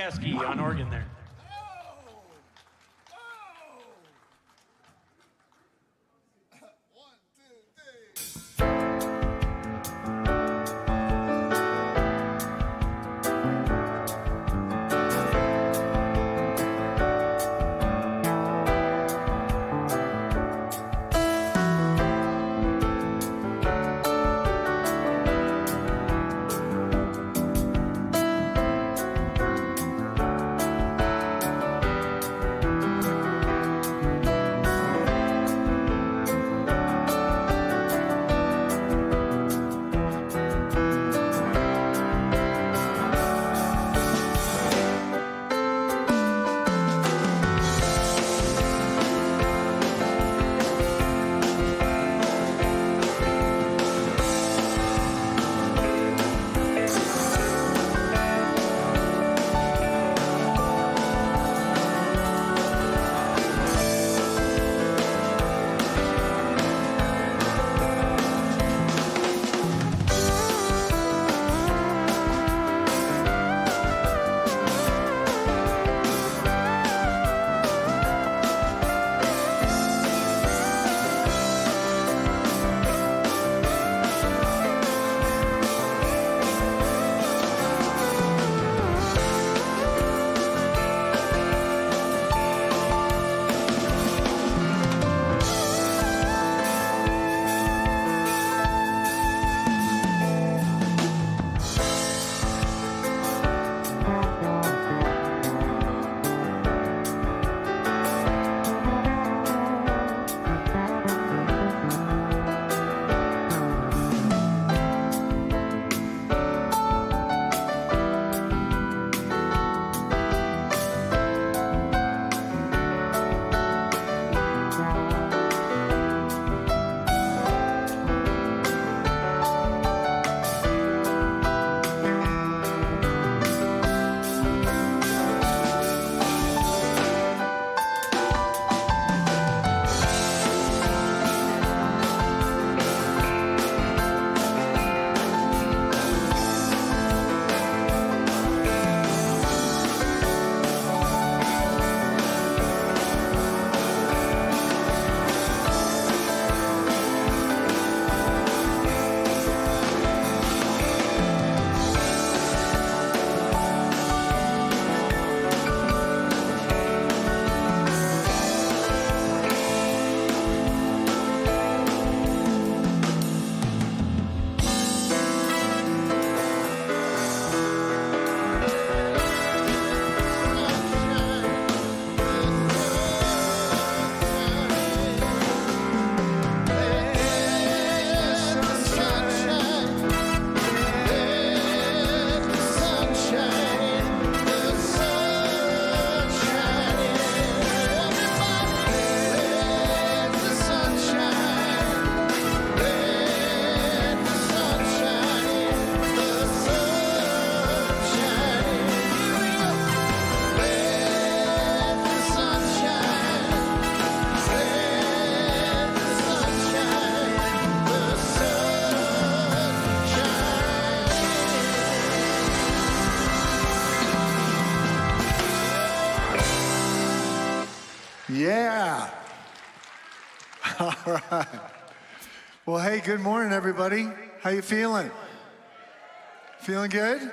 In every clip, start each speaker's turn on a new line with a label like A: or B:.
A: Caskey on organ there.
B: Yeah. All right. Well, hey, good morning, everybody. How you feeling? Feeling good?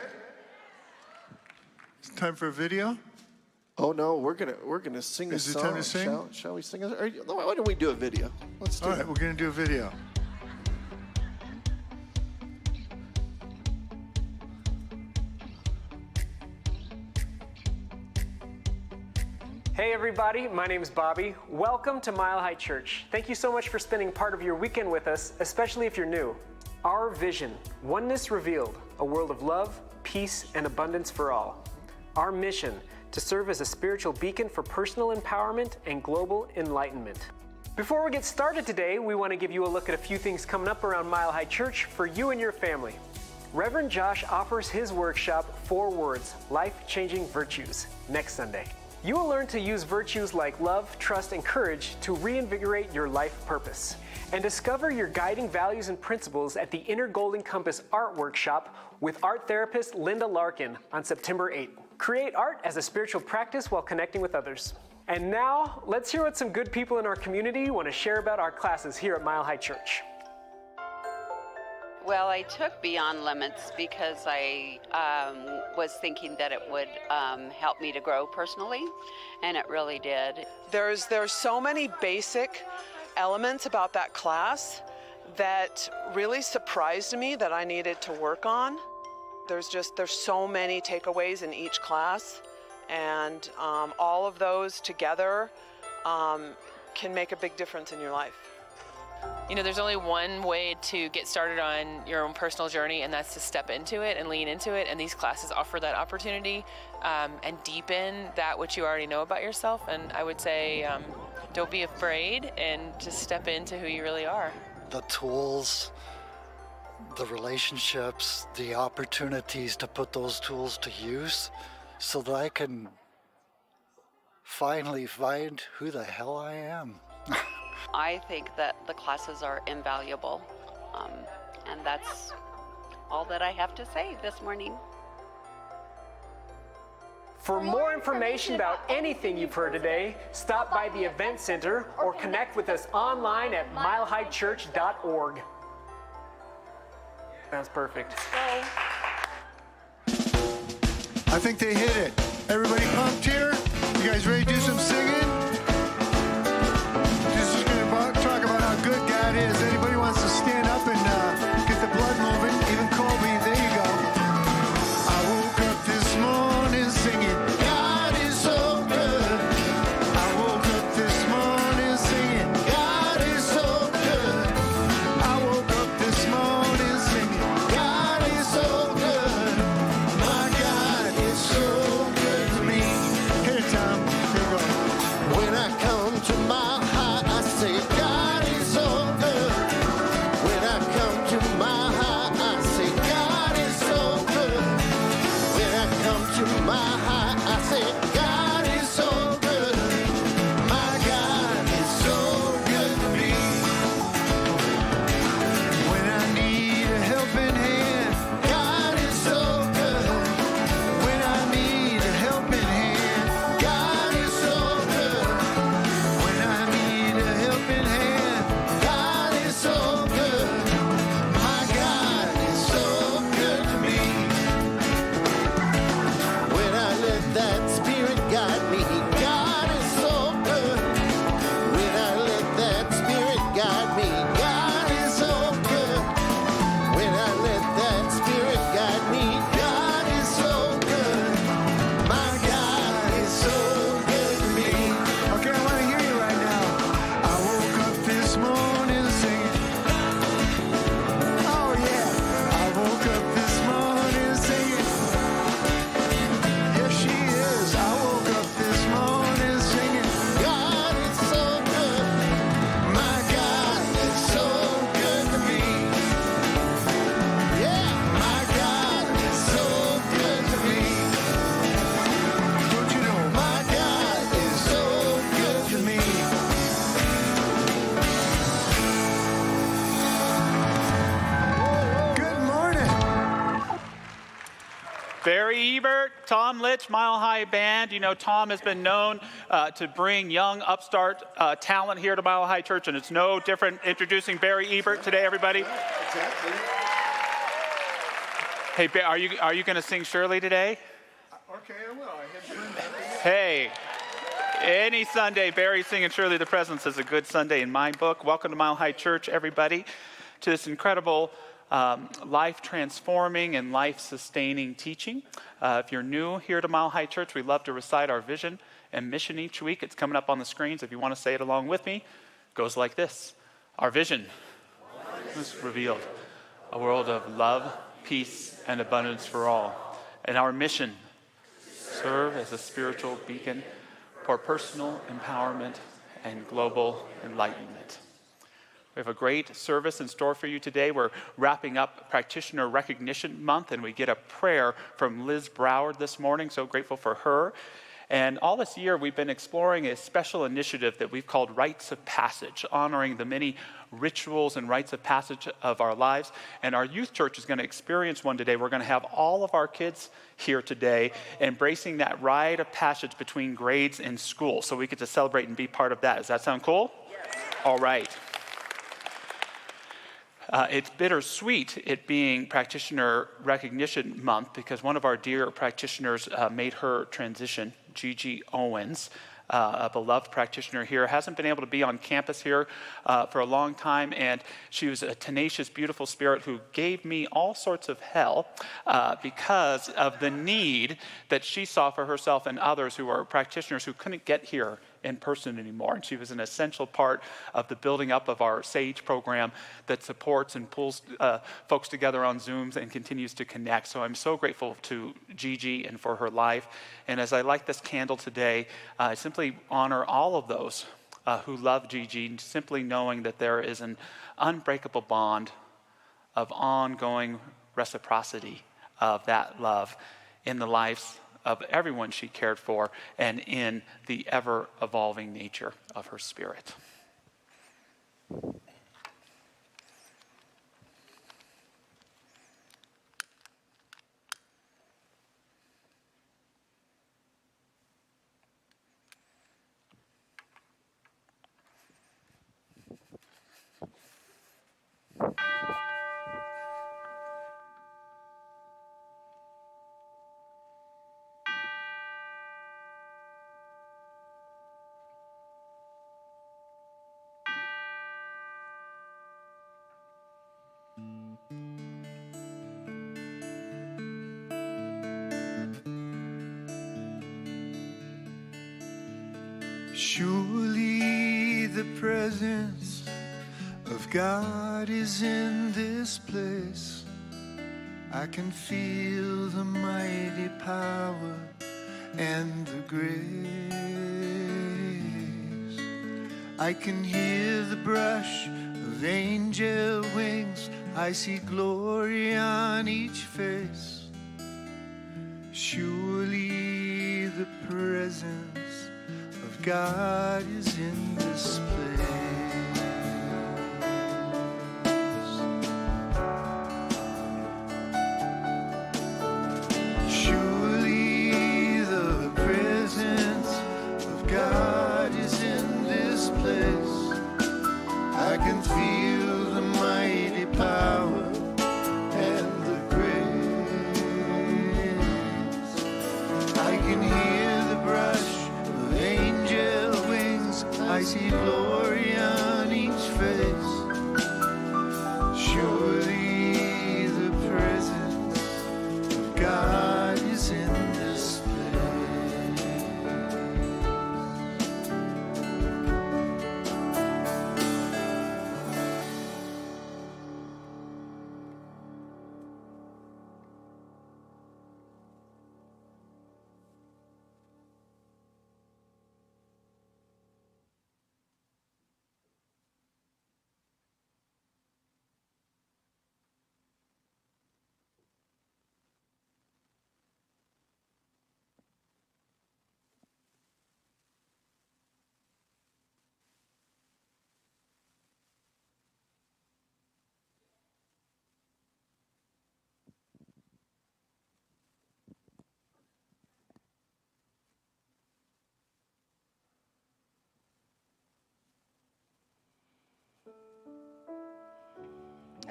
B: It's time for a video.
C: Oh no, we're gonna sing a
B: Is it
C: song.
B: time to sing?
C: Shall we sing? Why don't we do a video? Let's do
B: All
C: it.
B: right, we're gonna do a video.
D: Hey everybody, my name is Bobby. Welcome to Mile High Church. Thank you so much for spending part of your weekend with us, especially if you're new. Our vision, Oneness Revealed, a world of love, peace, and abundance for all. Our mission, to serve as a spiritual beacon for personal empowerment and global enlightenment. Before we get started today, we want to give you a look at a few things coming up around Mile High Church for you and your family. Reverend Josh offers his workshop, 4 Words, Life-Changing Virtues, next Sunday. You will learn to use virtues like love, trust, and courage to reinvigorate your life purpose. And discover your guiding values and principles at the Inner Golden Compass Art Workshop with art therapist Linda Larkin on September 8th. Create art as a spiritual practice while connecting with others. And now, let's hear what some good people in our community want to share about our classes here at Mile High Church.
A: Well, I took Beyond Limits because I was thinking that it would help me to grow personally, and it really did.
E: There's so many basic elements about that class that really surprised me that I needed to work on. There's so many takeaways in each class, and all of those together can make a big difference in your life.
F: You know, there's only one way to get started on your own personal journey, and that's to step into it and lean into it. And these classes offer that opportunity and deepen that which you already know about yourself. And I would say, don't be afraid and just step into who you really are.
G: The tools, the relationships, the opportunities to put those tools to use so that I can finally find who the hell I am.
A: I think that the classes are invaluable, and that's all that I have to say this morning.
D: For more information about anything you've heard today, stop by the Event Center or connect with us online at milehighchurch.org. That's perfect.
B: I think they hit it. Everybody pumped here? You guys ready to do some singing? Just gonna talk about how good God is. Anybody wants to stand up and get the blood moving? Even Colby, there you go. I woke up this morning singing, God is so good. I woke up this morning singing, God is so good. I woke up this morning singing, God is so good. My God is so good to me. Hit it, Tom. Here we go.
C: When I come to my high, I say, God is so good. When I come to my high, I say, God is so good. When I come to my high, I say, God is so good. My God is so good to me.
B: When I need a helping hand,
C: God is so good.
B: when I need a helping hand,
C: God is so good.
B: when I need a helping hand,
C: God is so good. My God is so good to me. When I let that Spirit guide me, God is so good. When I let that Spirit guide me, God is so good. When I let that Spirit guide me, God is so good. My God is so good to me.
B: okay, I want to hear you right now. I woke up this morning singing. Oh yeah, I woke up this morning singing. Yes, she is. I woke up this morning singing.
C: God is so good. My God is so good to me. Yeah, my God is so good to me.
B: Don't you know?
C: My God is so good to me.
B: Good morning.
H: Barry Ebert, Tom Litch, Mile High Band. You know, Tom has been known to bring young upstart talent here to Mile High Church, and it's no different introducing Barry Ebert today, everybody. Hey, are you going to sing Shirley today?
B: Okay, I will.
H: Hey, any Sunday, Barry singing Shirley the Presence is a good Sunday in my book. Welcome to Mile High Church, everybody, to this incredible life-transforming and life-sustaining teaching. If you're new here to Mile High Church, we love to recite our vision and mission each week. It's coming up on the screens. If you want to say it along with me, it goes like this. Our vision is revealed. A world of love, peace, and abundance for all. And our mission, serve as a spiritual beacon for personal empowerment and global enlightenment. We have a great service in store for you today. We're wrapping up Practitioner Recognition Month, and we get a prayer from Liz Broward this morning. So grateful for her. And all this year, we've been exploring a special initiative that we've called Rites of Passage, honoring the many rituals and rites of passage of our lives. And our youth church is going to experience one today. We're going to have all of our kids here today embracing that rite of passage between grades in school. So we get to celebrate and be part of that. Does that sound cool? Yes. All right. It's bittersweet, it being Practitioner Recognition Month, because one of our dear practitioners made her transition, Gigi Owens, a beloved practitioner here, hasn't been able to be on campus here for a long time, and she was a tenacious, beautiful spirit who gave me all sorts of hell because of the need that she saw for herself and others who are practitioners who couldn't get here in person anymore. And she was an essential part of the building up of our SAGE program that supports and pulls folks together on Zooms and continues to connect. So I'm so grateful to Gigi and for her life. And as I light this candle today, I simply honor all of those who love Gigi, simply knowing that there is an unbreakable bond of ongoing reciprocity of that love in the lives of everyone she cared for and in the ever-evolving nature of her spirit.
B: Surely the presence of God is in this place. I can feel the mighty power and the grace. I can hear the brush of angel wings. I see glory on each face. Surely the presence of God is in this place. Surely the presence of God is in this place. I can feel the mighty power and the grace. I can hear the brush of angel wings. I see glory on each face. Surely the presence of God is in this place.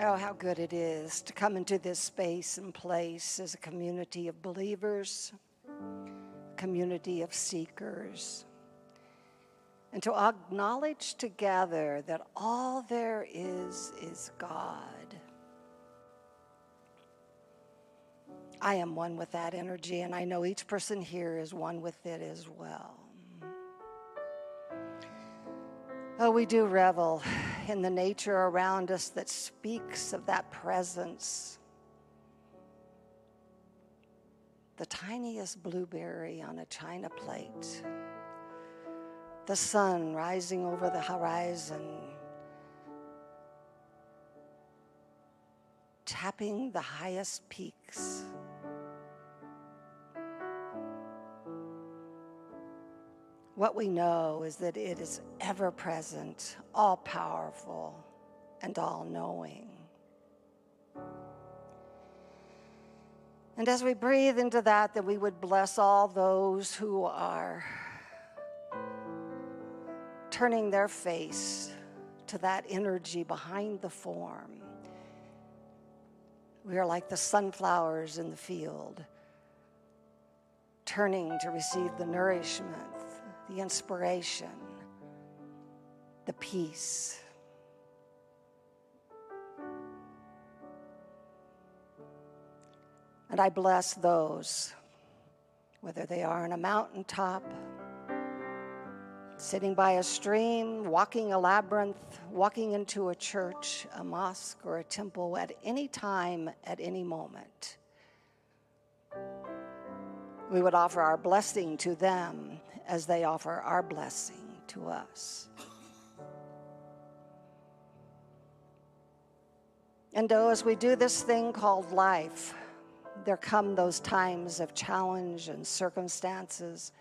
I: Oh, how good it is to come into this space and place as a community of believers, community of seekers, and to acknowledge together that all there is God. I am one with that energy, and I know each person here is one with it as well. Oh, we do revel in the nature around us that speaks of that presence. The tiniest blueberry on a china plate. The sun rising over the horizon. Tapping the highest peaks. What we know is that it is ever present, all powerful, and all knowing. And as we breathe into that we would bless all those who are turning their face to that energy behind the form. We are like the sunflowers in the field, turning to receive the nourishment, the inspiration, the peace. And I bless those, whether they are on a mountaintop, sitting by a stream, walking a labyrinth, walking into a church, a mosque, or a temple at any time, at any moment. We would offer our blessing to them as they offer our blessing to us. And as we do this thing called life, there come those times of challenge and circumstances.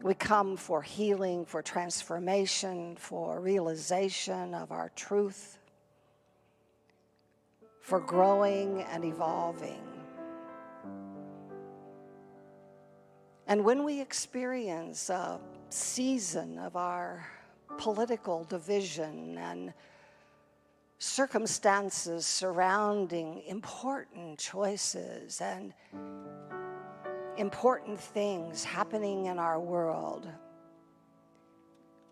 I: We come for healing, for transformation, for realization of our truth, for growing and evolving. And when we experience a season of our political division and circumstances surrounding important choices and important things happening in our world,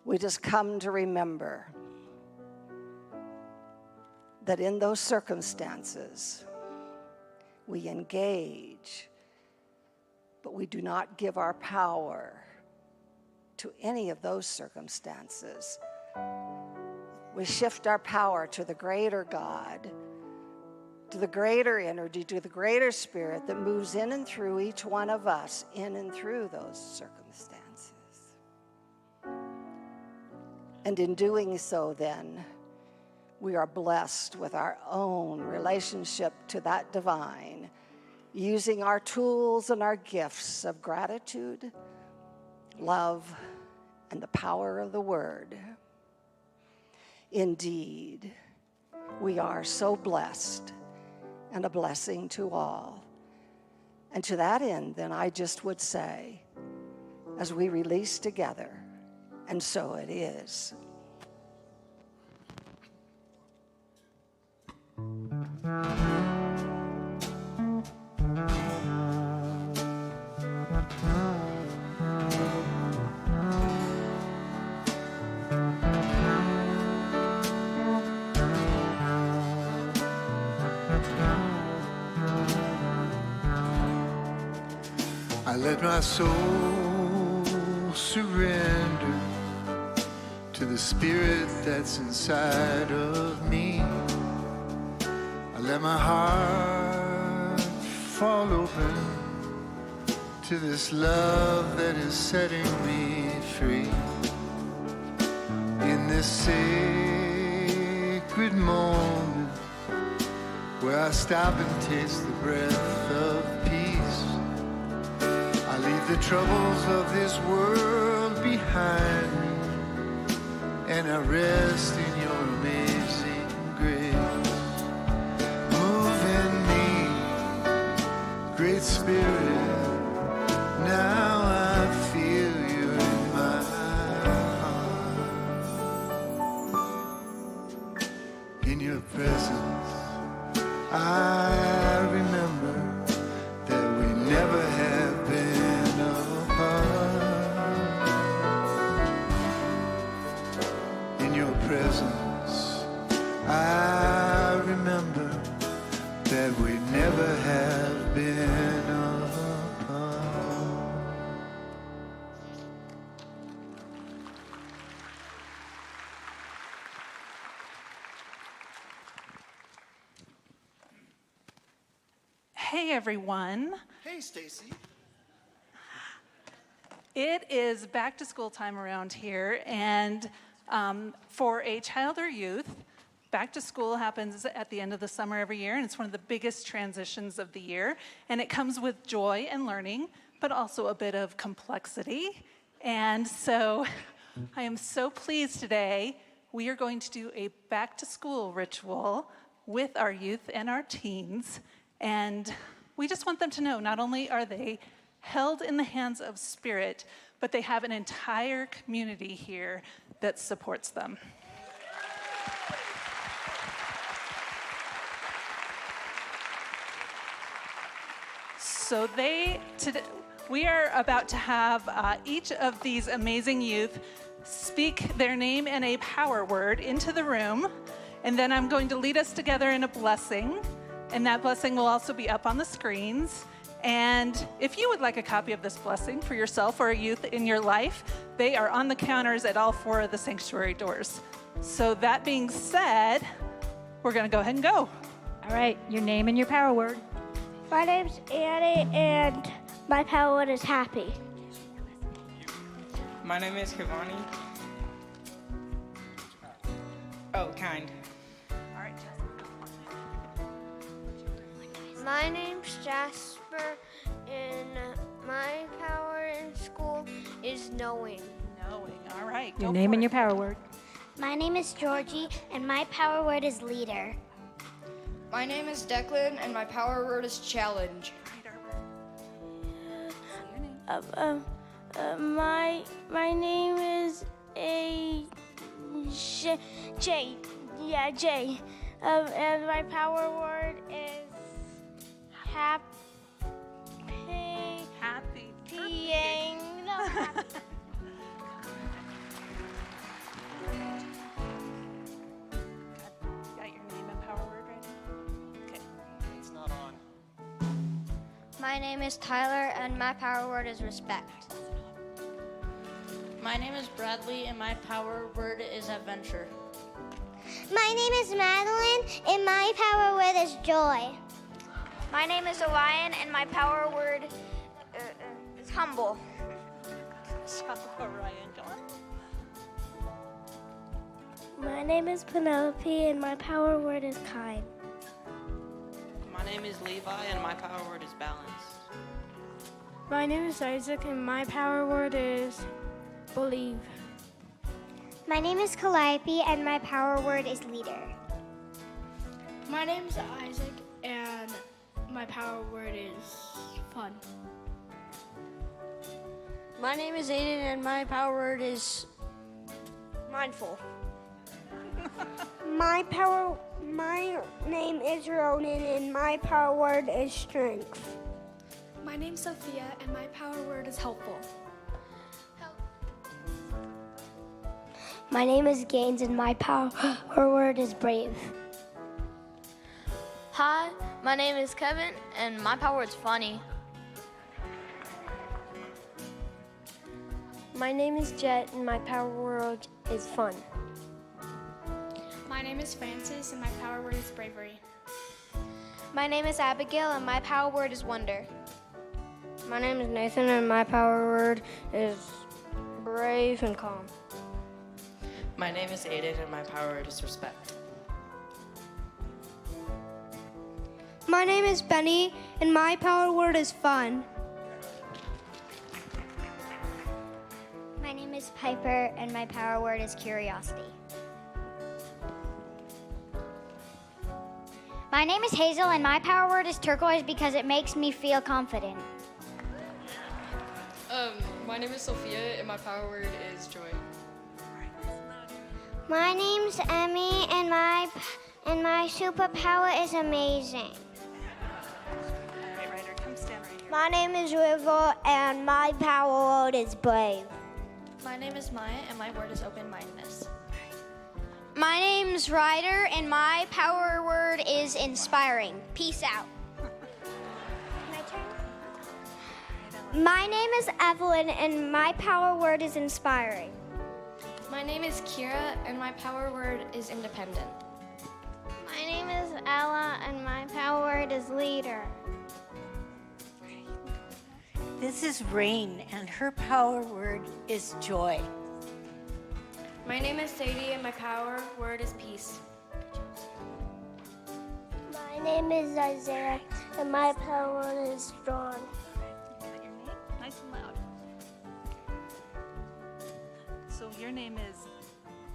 I: we just come to remember that in those circumstances, we engage, but we do not give our power to any of those circumstances. We shift our power to the greater God, to the greater energy, to the greater spirit that moves in and through each one of us, in and through those circumstances. And in doing so, then, we are blessed with our own relationship to that divine, using our tools and our gifts of gratitude, love, and the power of the word. Indeed, we are so blessed and a blessing to all. And to that end, then, I just would say, as we release together, and so it is.
B: I let my soul surrender to the spirit that's inside of me. I let my heart fall open to this love that is setting me free. In this sacred moment where I stop and taste the breath of peace, I leave the troubles of this world behind me, and I rest in your amazing grace. Move in me, great spirit, now I feel you in my heart. In your presence, I remember that we never have been apart. In your presence, I remember that we never have been apart.
J: Hey everyone.
C: Hey, Stacy.
J: It is back to school time around here, and for a child or youth, back to school happens at the end of the summer every year, and it's one of the biggest transitions of the year, and it comes with joy and learning, but also a bit of complexity. And so I am so pleased today. We are going to do a back to school ritual with our youth and our teens. And we just want them to know not only are they held in the hands of Spirit, but they have an entire community here that supports them. So we are about to have each of these amazing youth speak their name and a power word into the room, and then I'm going to lead us together in a blessing, and that blessing will also be up on the screens. And if you would like a copy of this blessing for yourself or a youth in your life, they are on the counters at all 4 of the sanctuary doors. So that being said, we're going to go ahead and go.
K: All right, your name and your power word.
L: My name's Annie, and my power word is happy.
M: My name is Kivani. Oh, kind.
J: All right,
L: My name's Jasper, and my power in school is knowing.
J: Knowing, all right.
K: Your name and your power word.
L: My name is Georgie, and my power word is leader.
N: My name is Declan, and my power word is challenge.
L: My name is Jay. Yeah, Jay. And my power word is happy.
J: Happy.
L: Being. No, happy.
J: Got your name and power word right now? Okay.
M: It's not on.
L: My name is Tyler, and my power word is respect.
O: My name is Bradley, and my power word is adventure.
L: My name is Madeline, and my power word is joy. My name is Orion, and my power word is humble.
J: Orion, go on.
L: My name is Penelope, and my power word is kind.
O: My name is Levi, and my power word is balance.
L: My name is Isaac, and my power word is believe. My name is Calliope, and my power word is leader.
P: My name is Isaac, and my power word is fun.
L: My name is Aiden, and my power word is mindful. My name is Ronan, and my power word is strength.
P: My name's Sophia, and my power word is helpful.
L: My name is Gaines, and my power word is brave.
Q: Hi, my name is Kevin, and my power word is funny.
L: My name is Jet, and my power word is fun.
P: My name is Francis, and my power word is bravery.
Q: My name is Abigail, and my power word is wonder.
L: My name is Nathan, and my power word is brave and calm.
O: My name is Aiden, and my power word is respect.
L: My name is Benny, and my power word is fun. My name is Piper, and my power word is curiosity.
R: My name is Hazel, and my power word is turquoise because it makes me feel confident.
N: My name is Sophia, and my power word is joy.
L: My name's Emmy, and my superpower is amazing.
J: All right, Ryder, come stand right here.
L: My name is River, and my power word is brave.
O: My name is Maya, and my word is open-mindedness.
R: My name's Ryder, and my power word is inspiring. Peace out.
L: My turn? My name is Evelyn, and my power word is inspiring.
N: My name is Kira, and my power word is independent.
L: My name is Ella, and my power word is leader.
S: This is Rain, and her power word is joy.
N: My name is Sadie, and my power word is peace.
L: My name is Isaiah, and my power word is strong.
J: So your name is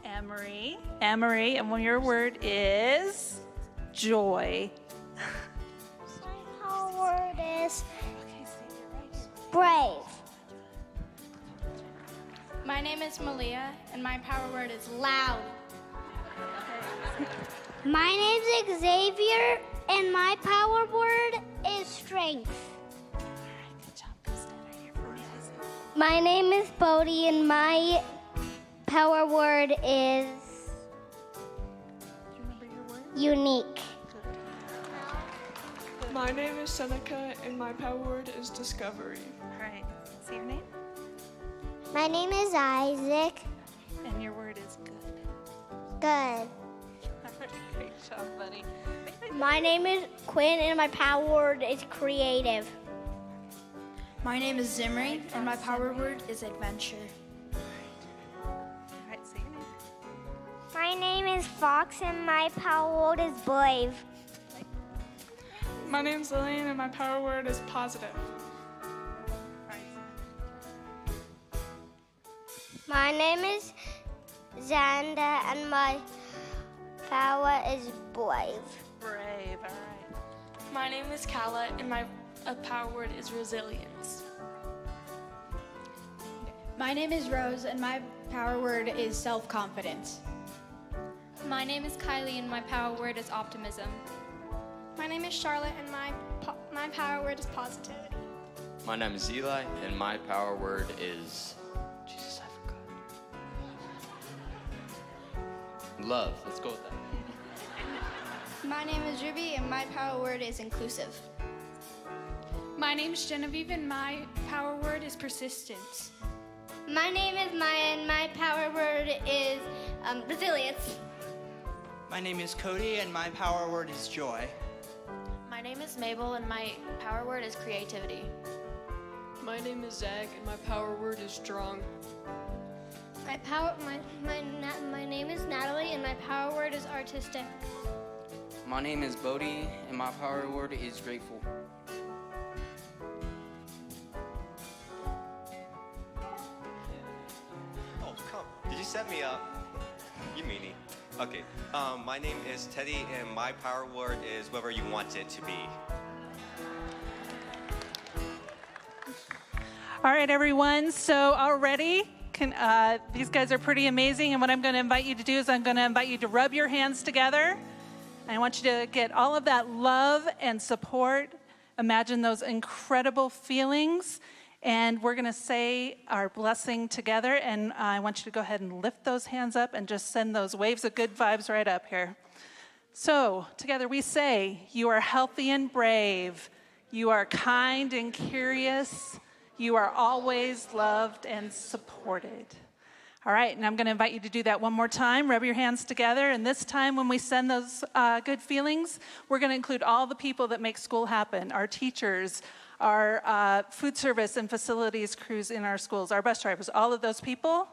J: Amory. Amory, and your word is joy.
L: My power word is brave.
P: My name is Malia, and my power word is loud.
L: My name's Xavier, and my power word is strength. My name is Bodhi, and my power word is unique.
T: My name is Seneca, and my power word is discovery.
J: All right. Say your name.
L: My name is Isaac.
J: And your word is good.
L: Good.
J: Great job, buddy.
L: My name is Quinn, and my power word is creative.
P: My name is Zimri, and my power word is adventure.
J: All right, say your name.
L: My name is Fox, and my power word is brave.
T: My name's Lillian, and my power word is positive.
L: My name is Xander, and my power is brave.
J: Brave, all right.
T: My name is Kala, and my power word is resilience.
P: My name is Rose, and my power word is self-confidence.
N: My name is Kylie, and my power word is optimism.
P: My name is Charlotte, and my power word is positivity.
U: My name is Eli, and my power word is Jesus, I forgot. Love. Let's go with that.
P: My name is Ruby, and my power word is inclusive.
T: My name's Genevieve, and my power word is persistence.
L: My name is Maya, and my power word is resilience.
O: My name is Cody, and my power word is joy.
N: My name is Mabel, and my power word is creativity.
T: My name is Zach, and my power word is strong.
L: My name is Natalie, and my power word is artistic.
O: My name is Bodhi, and my power word is grateful.
V: Oh, come. Did you set me up? You meanie. Okay. My name is Teddy, and my power word is whoever you want it to be.
J: All right, everyone. So already, these guys are pretty amazing. And what I'm going to invite you to do is I'm going to invite you to rub your hands together. I want you to get all of that love and support. Imagine those incredible feelings. And we're going to say our blessing together. And I want you to go ahead and lift those hands up and just send those waves of good vibes right up here. So together we say, you are healthy and brave. You are kind and curious. You are always loved and supported. All right, and I'm going to invite you to do that one more time. Rub your hands together. And this time when we send those good feelings, we're going to include all the people that make school happen, our teachers, our food service and facilities crews in our schools, our bus drivers, all of those people.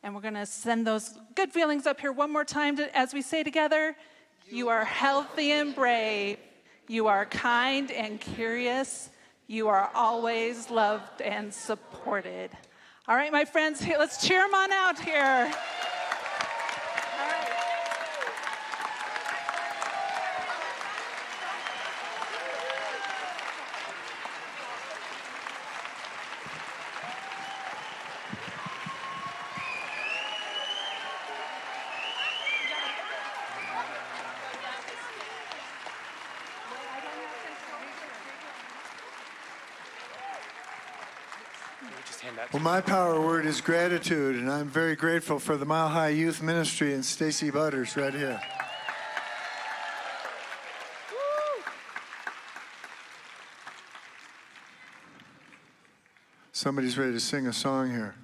J: And we're going to send those good feelings up here one more time as we say together, you are healthy and brave. You are kind and curious. You are always loved and supported. All right, my friends, here, let's cheer them on out here.
B: Well, my power word is gratitude, and I'm very grateful for the Mile High Youth Ministry and Stacy Butters right here. Somebody's ready to sing a song here.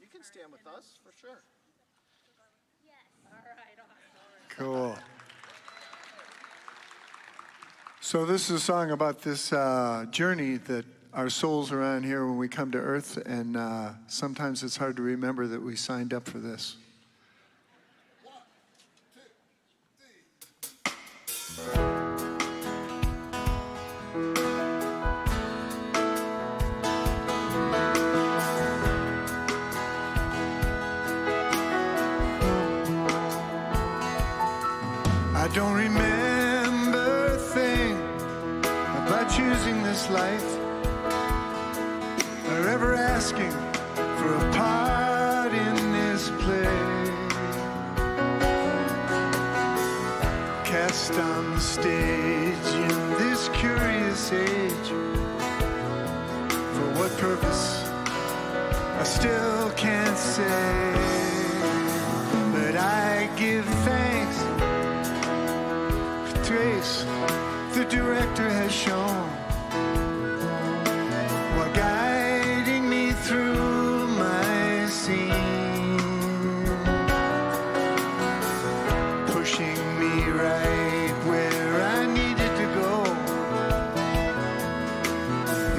C: You can stand with us, for sure.
B: Cool. So this is a song about this journey that our souls are on here when we come to earth, and sometimes it's hard to remember that we signed up for this.
C: 1, 2, 3.
B: I don't remember a thing about choosing this life or ever asking for a part in this play. Cast on the stage in this curious age. For what purpose, I still can't say. But I give thanks for grace the director has shown, while guiding me through my scene, pushing me right where I needed to go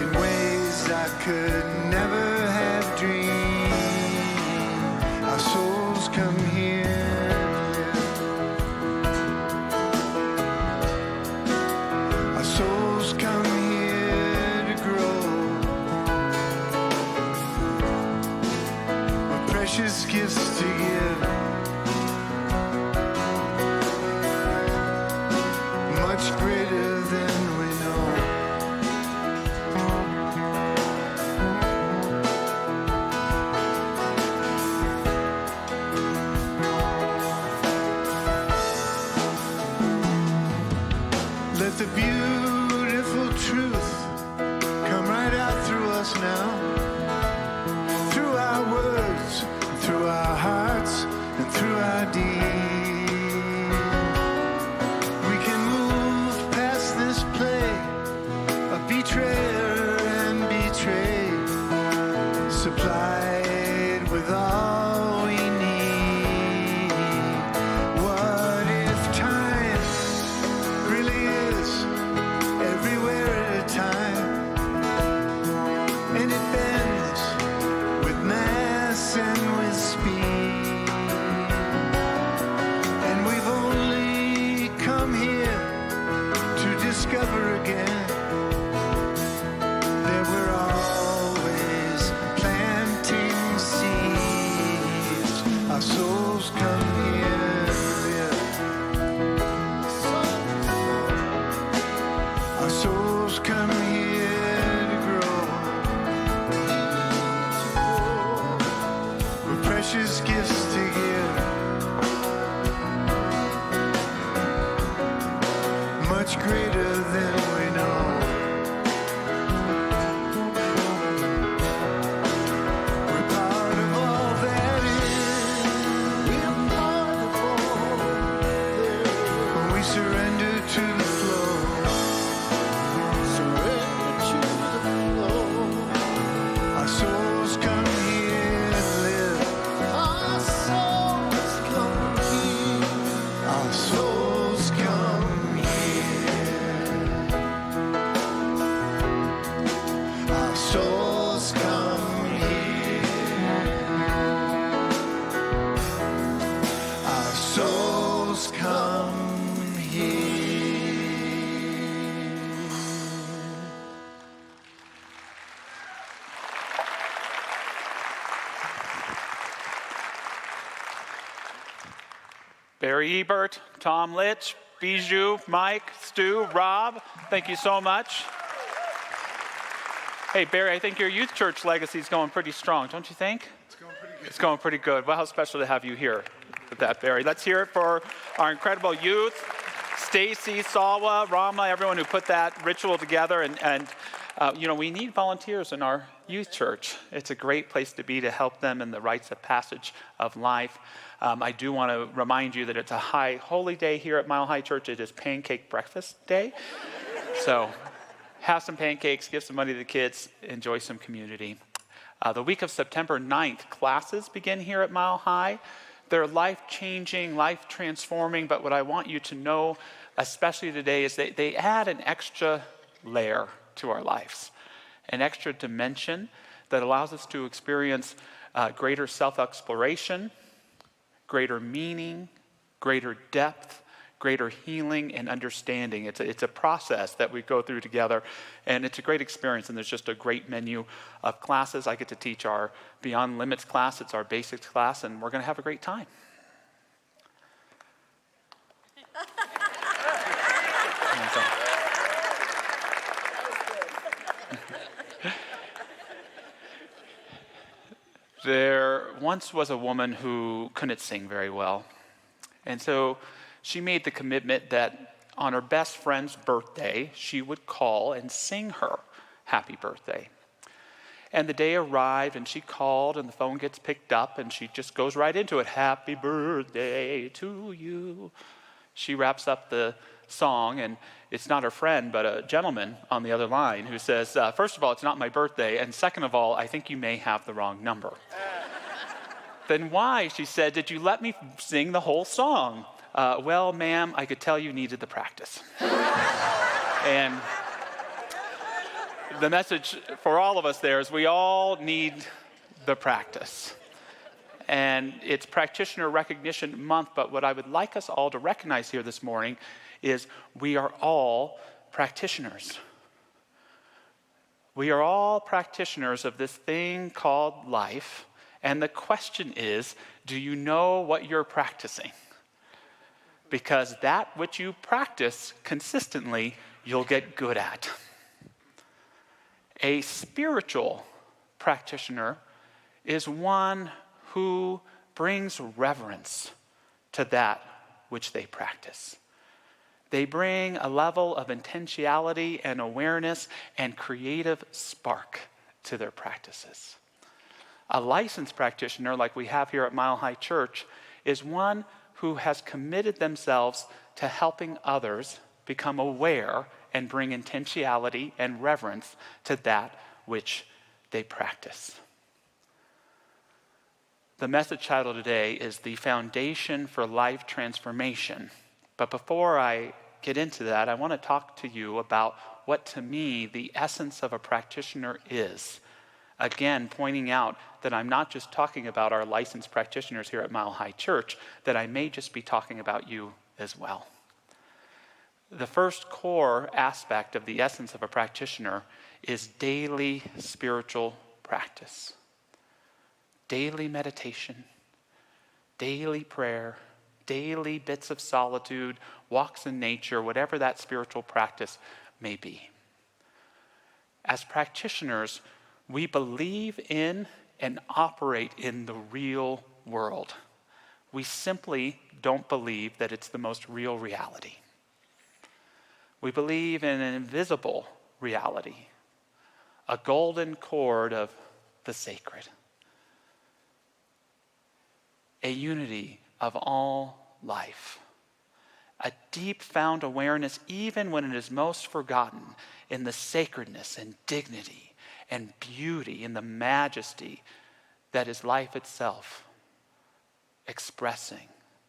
B: in ways I could never have dreamed. Our souls come here. Our souls come here to grow. With precious gifts to give. Much greater than we know. Let the beautiful truth come right out through us now. Through our words, through our hearts, and through our deeds. We can move past this play of betrayer and betrayed, supplied with all we need. What if time really is everywhere at a time, and it bends with mass and with speed, and we've only come here to discover again that we're always planting seeds. Our souls come here to live. Our souls come here to grow. With precious gifts to give. Much greater than we know. We're part of all that is. We're part of all there. When we surrender to the flow. Surrender to the flow. Our souls come here to live. Our souls come here. Our souls come here. Our souls come here. Our souls come here.
H: Barry Ebert, Tom Litch, Bijou, Mike, Stu, Rob, thank you so much. Hey, Barry, I think your youth church legacy is going pretty strong, don't you think? It's going pretty good. It's going pretty good. Well, how special to have you here with that, Barry. Let's hear it for our incredible youth, Stacy, Salwa, Rama, everyone who put that ritual together. And you know, we need volunteers in our youth church. It's a great place to be to help them in the rites of passage of life. I do want to remind you that it's a high holy day here at Mile High Church. It is Pancake Breakfast Day. So have some pancakes, give some money to the kids, enjoy some community. The week of September 9th, classes begin here at Mile High. They're life-changing, life-transforming, but what I want you to know, especially today, is that they add an extra layer to our lives, an extra dimension that allows us to experience greater self-exploration, greater meaning, greater depth, greater healing and understanding. It's a process that we go through together, and it's a great experience, and there's just a great menu of classes. I get to teach our Beyond Limits class. It's our basics class, and we're going to have a great time. There once was a woman who couldn't sing very well. And so she made the commitment that on her best friend's birthday, she would call and sing her happy birthday. And the day arrived, and she called, and the phone gets picked up, and she just goes right into it. Happy birthday to you. She wraps up the song, and it's not her friend, but a gentleman on the other line who says, first of all, it's not my birthday, and second of all, I think you may have the wrong number. Then why, she said, did you let me sing the whole song? Well, ma'am, I could tell you needed the practice. And the message for all of us there is we all need the practice. And it's Practitioner Recognition Month, but what I would like us all to recognize here this morning is we are all practitioners. We are all practitioners of this thing called life. And the question is, do you know what you're practicing? Because that which you practice consistently, you'll get good at. A spiritual practitioner is one who brings reverence to that which they practice. They bring a level of intentionality and awareness and creative spark to their practices. A licensed practitioner, like we have here at Mile High Church, is one who has committed themselves to helping others become aware and bring intentionality and reverence to that which they practice. The message title today is The Foundation for Life Transformation. But before I get into that, I want to talk to you about what to me the essence of a practitioner is. Again, pointing out that I'm not just talking about our licensed practitioners here at Mile High Church, that I may just be talking about you as well. The first core aspect of the essence of a practitioner is daily spiritual practice. Daily meditation, daily prayer, daily bits of solitude, walks in nature, whatever that spiritual practice may be. As practitioners, we believe in and operate in the real world. We simply don't believe that it's the most real reality. We believe in an invisible reality, a golden cord of the sacred, a unity of all life, a deep found awareness, even when it is most forgotten, in the sacredness and dignity and beauty and the majesty that is life itself, expressing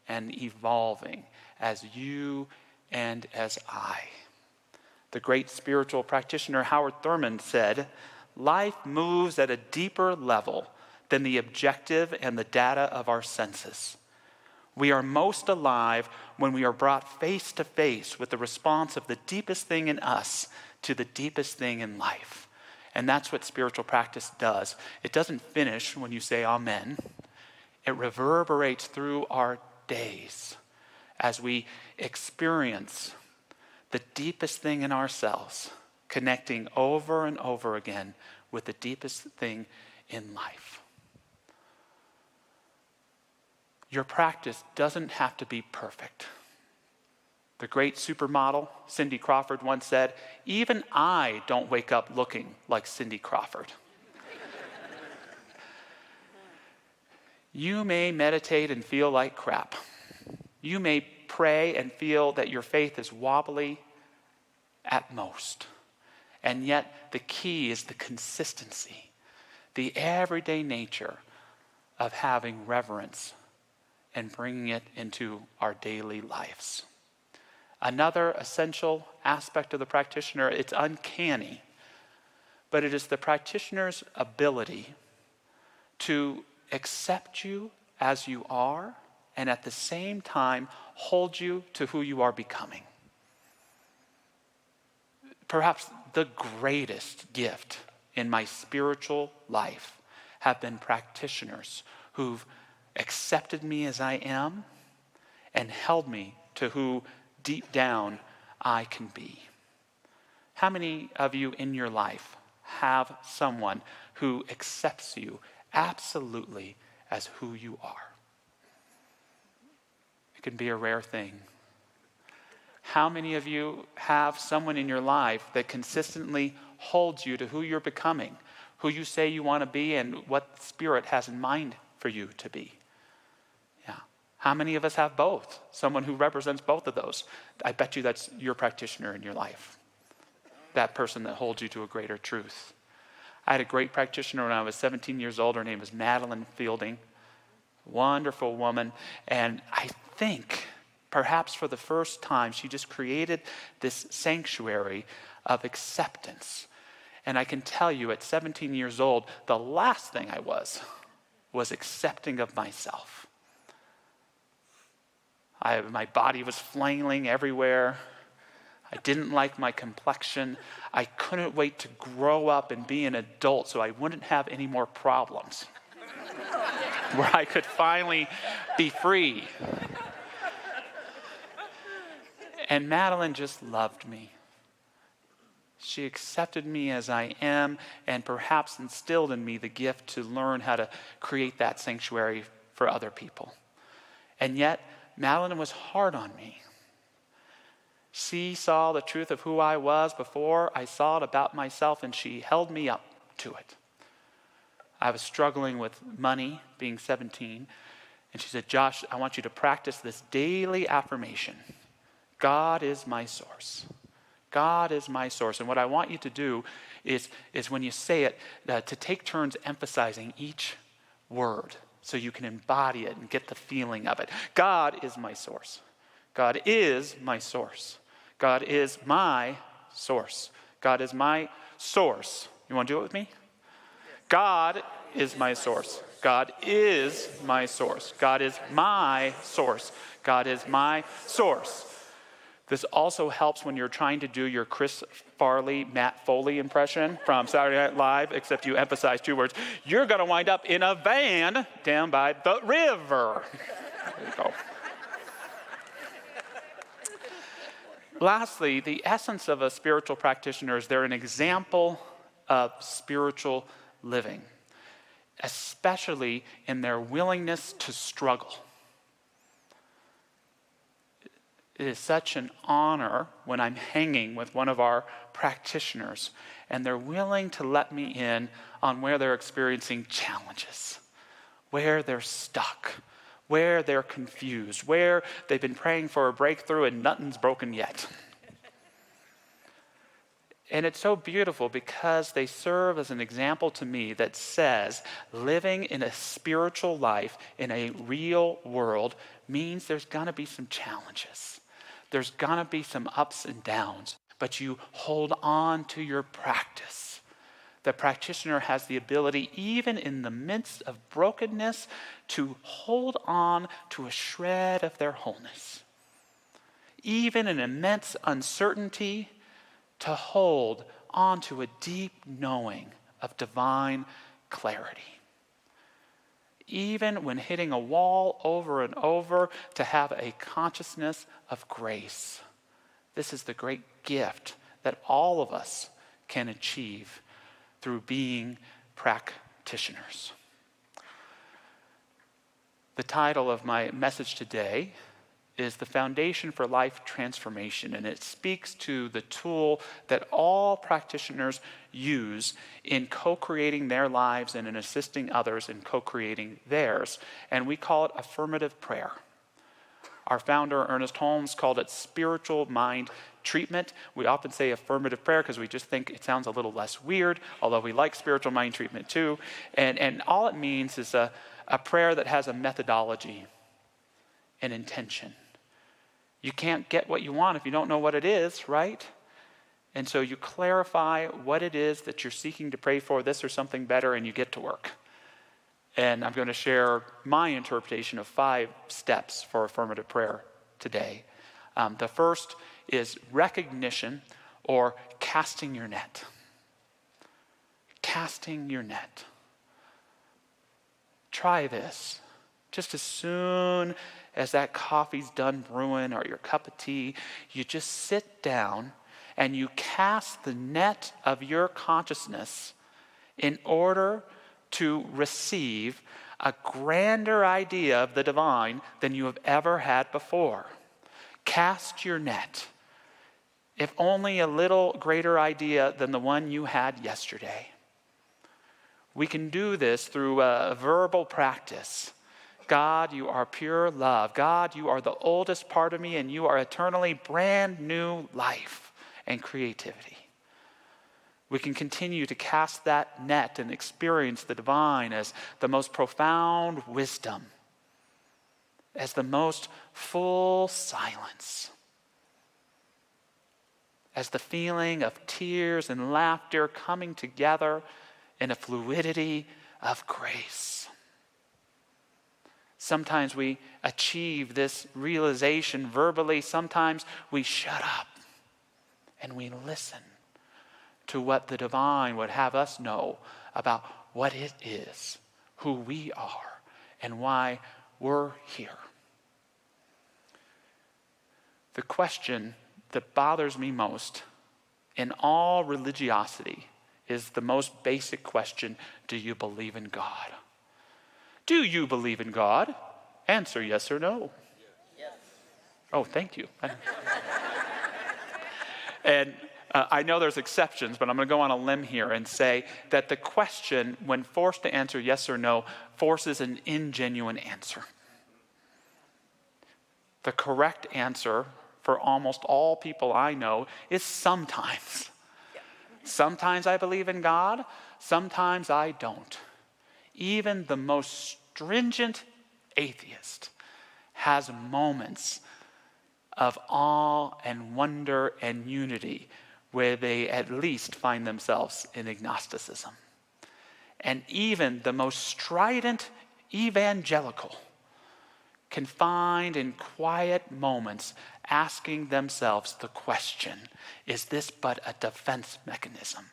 H: and evolving as you and as I. The great spiritual practitioner Howard Thurman said, life moves at a deeper level than the objective and the data of our senses. We are most alive when we are brought face to face with the response of the deepest thing in us to the deepest thing in life. And that's what spiritual practice does. It doesn't finish when you say amen. It reverberates through our days as we experience the deepest thing in ourselves, connecting over and over again with the deepest thing in life. Your practice doesn't have to be perfect. The great supermodel, Cindy Crawford, once said, even I don't wake up looking like Cindy Crawford. You may meditate and feel like crap. You may pray and feel that your faith is wobbly at most. And yet the key is the consistency, the everyday nature of having reverence and bringing it into our daily lives. Another essential aspect of the practitioner, it's uncanny, but it is the practitioner's ability to accept you as you are and at the same time hold you to who you are becoming. Perhaps the greatest gift in my spiritual life have been practitioners who've accepted me as I am and held me to who deep down I can be. How many of you in your life have someone who accepts you absolutely as who you are. It can be a rare thing. How many of you have someone in your life that consistently holds you to who you're becoming, who you say you want to be, and what the Spirit has in mind for you to be? Yeah. How many of us have both? Someone who represents both of those. I bet you that's your practitioner in your life. That person that holds you to a greater truth. I had a great practitioner when I was 17 years old. Her name was Madeline Fielding. Wonderful woman. And I think perhaps for the first time, she just created this sanctuary of acceptance. And I can tell you at 17 years old, the last thing I was accepting of myself. My body was flailing everywhere. I didn't like my complexion. I couldn't wait to grow up and be an adult so I wouldn't have any more problems. Where I could finally be free. And Madeline just loved me. She accepted me as I am and perhaps instilled in me the gift to learn how to create that sanctuary for other people. And yet, Madeline was hard on me. She saw the truth of who I was before I saw it about myself, and she held me up to it. I was struggling with money, being 17, and she said, Josh, I want you to practice this daily affirmation. God is my source. God is my source. And what I want you to do is when you say it, to take turns emphasizing each word so you can embody it and get the feeling of it. God is my source. God is my source. God is my source. God is my source. You want to do it with me? God is my source. God is my source. God is my source. God is my source. This also helps when you're trying to do your Chris Farley, Matt Foley impression from Saturday Night Live, except you emphasize two words. You're going to wind up in a van down by the river. There you go. Lastly, the essence of a spiritual practitioner is they're an example of spiritual living, especially in their willingness to struggle. It is such an honor when I'm hanging with one of our practitioners and they're willing to let me in on where they're experiencing challenges, where they're stuck, where they're confused, where they've been praying for a breakthrough and nothing's broken yet. And it's so beautiful because they serve as an example to me that says living in a spiritual life in a real world means there's going to be some challenges. There's going to be some ups and downs, but you hold on to your practice. The practitioner has the ability, even in the midst of brokenness, to hold on to a shred of their wholeness. Even in immense uncertainty, to hold on to a deep knowing of divine clarity. Even when hitting a wall over and over, to have a consciousness of grace. This is the great gift that all of us can achieve through being practitioners. The title of my message today is The Foundation for Life Transformation, and it speaks to the tool that all practitioners use in co-creating their lives and in assisting others in co-creating theirs, and we call it affirmative prayer. Our founder, Ernest Holmes, called it spiritual mind treatment. We often say affirmative prayer because we just think it sounds a little less weird, although we like spiritual mind treatment too, and all it means is a prayer that has a methodology, an intention. You can't get what you want if you don't know what it is, right? And so you clarify what it is that you're seeking to pray for, this or something better, and you get to work. And I'm going to share my interpretation of 5 steps for affirmative prayer today. The first is recognition or casting your net. Casting your net. Try this. Just as soon as that coffee's done brewing or your cup of tea, you just sit down and you cast the net of your consciousness in order to receive a grander idea of the divine than you have ever had before. Cast your net, if only a little greater idea than the one you had yesterday. We can do this through a verbal practice. God, you are pure love. God, you are the oldest part of me, and you are eternally brand new life and creativity. We can continue to cast that net and experience the divine as the most profound wisdom, as the most full silence, as the feeling of tears and laughter coming together in a fluidity of grace. Sometimes we achieve this realization verbally. Sometimes we shut up and we listen to what the divine would have us know about what it is, who we are, and why we're here. The question that bothers me most in all religiosity is the most basic question: do you believe in God? Do you believe in God? Answer yes or no. Yes. Oh, thank you. And I know there's exceptions, but I'm going to go on a limb here and say that the question, when forced to answer yes or no, forces an ingenuine answer. The correct answer for almost all people I know is sometimes. Sometimes I believe in God, sometimes I don't. Even the most stringent atheist has moments of awe and wonder and unity where they at least find themselves in agnosticism. And even the most strident evangelical can find in quiet moments asking themselves the question, is this but a defense mechanism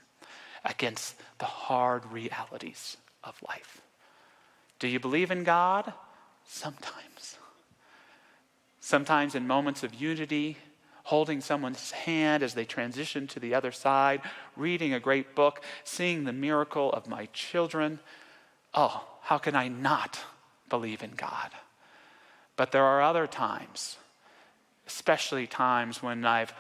H: against the hard realities of life? Do you believe in God? Sometimes. Sometimes in moments of unity, holding someone's hand as they transition to the other side, reading a great book, seeing the miracle of my children. Oh, how can I not believe in God? But there are other times, especially times when I've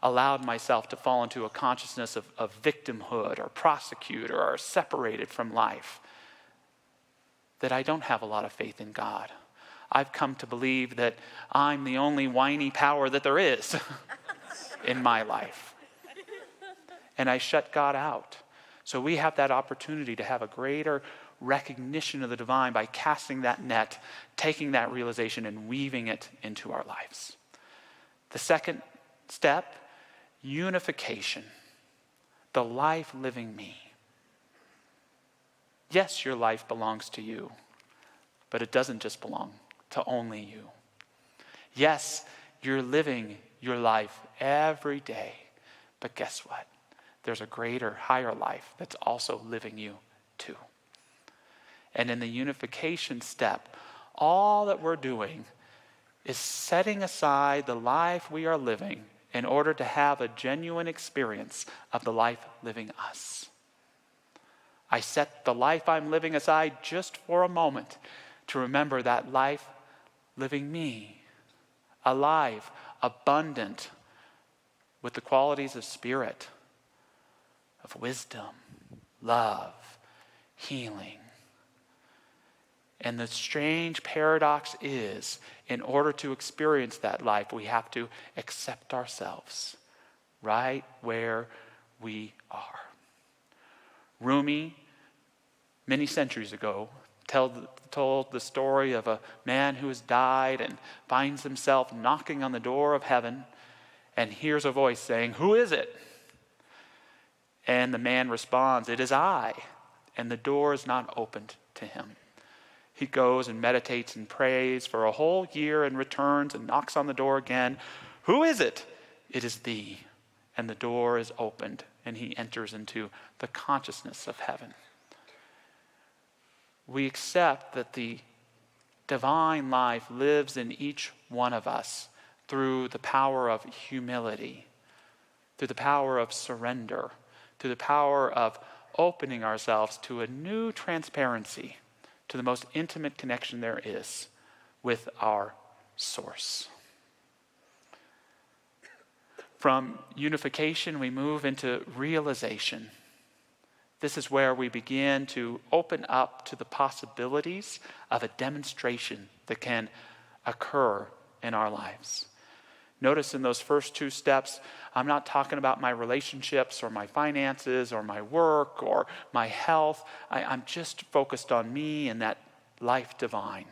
H: allowed myself to fall into a consciousness of victimhood or prosecute or are separated from life, that I don't have a lot of faith in God. I've come to believe that I'm the only whiny power that there is in my life. And I shut God out. So we have that opportunity to have a greater recognition of the divine by casting that net, taking that realization and weaving it into our lives. The second step, unification. The life living me. Yes, your life belongs to you, but it doesn't just belong to only you. Yes, you're living your life every day, but guess what? There's a greater, higher life that's also living you too. And in the unification step, all that we're doing is setting aside the life we are living in order to have a genuine experience of the life living us. I set the life I'm living aside just for a moment to remember that life living me, alive, abundant, with the qualities of spirit, of wisdom, love, healing. And the strange paradox is, in order to experience that life, we have to accept ourselves right where we are. Rumi, many centuries ago, told the story of a man who has died and finds himself knocking on the door of heaven and hears a voice saying, "Who is it?" And the man responds, "It is I." And the door is not opened to him. He goes and meditates and prays for a whole year and returns and knocks on the door again. "Who is it?" "It is thee." And the door is opened and he enters into the consciousness of heaven. We accept that the divine life lives in each one of us through the power of humility, through the power of surrender, through the power of opening ourselves to a new transparency, to the most intimate connection there is with our source. From unification, we move into realization. This is where we begin to open up to the possibilities of a demonstration that can occur in our lives. Notice in those first two steps, I'm not talking about my relationships or my finances or my work or my health. I'm just focused on me and that life divine.